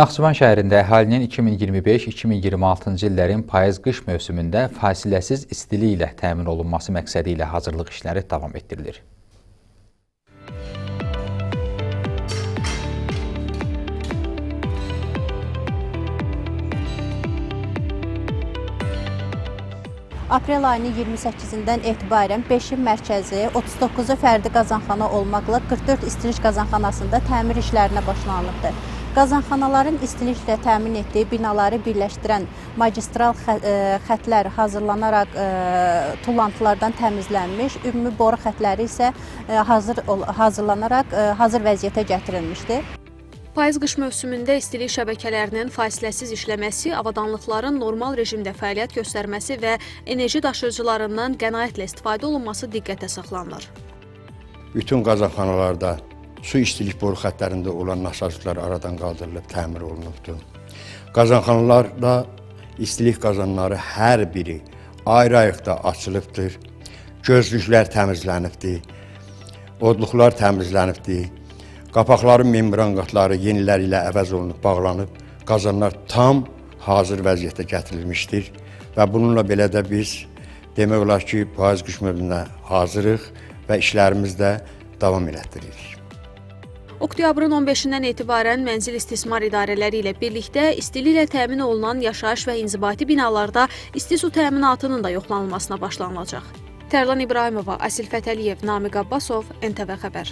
Naxçıvan şəhərində əhalinin 2025-2026-cı illərin payız-qış mövsümündə fasiləsiz istilik ilə təmin olunması məqsədi ilə hazırlıq işləri davam etdirilir. Aprel ayının 28-dən etibarən 5-in mərkəzi, 39-u fərdi qazanxana olmaqla 44 istilik qazanxanasında təmir işlərinə başlanılıbdır. Qazanxanaların istiliklə təmin etdiyi binaları birləşdirən magistral xətlər hazırlanaraq tullantılardan təmizlənmiş, ümumi boru xətləri isə hazırlanaraq hazır vəziyyətə gətirilmişdir. Payız-qış mövsümündə istilik şəbəkələrinin fasiləsiz işləməsi, avadanlıqların normal rejimdə fəaliyyət göstərməsi və enerji daşıyıcılarından qənaətlə istifadə olunması diqqətə saxlanılır. Bütün qazanxanalarda su istilik boru xətlərində olan nasazlıqlar aradan qaldırılıb, təmir olunubdur. Qazanxanalarda istilik qazanları hər biri ayrı-ayrıqda açılıbdır. Gözlüklər təmizlənibdir, odluqlar təmizlənibdir. Qapaqların membran qatları yeniləri ilə əvəz olunub, bağlanıb, qazanlar tam hazır vəziyyətə gətirilmişdir və bununla belə də biz demək olar ki, payız-qış mövsümünə hazırıq və işlərimiz də davam elətdiririk. Oktyabrın 15-dən etibarən mənzil istismar idarələri ilə birlikdə istiliklə təmin olunan yaşayış və inzibati binalarda isti su təminatının da yoxlanılmasına başlanılacaq. Tərlan İbrahimova, Asil Fətəliyev, Namiq Abbasov, NTV Xəbər.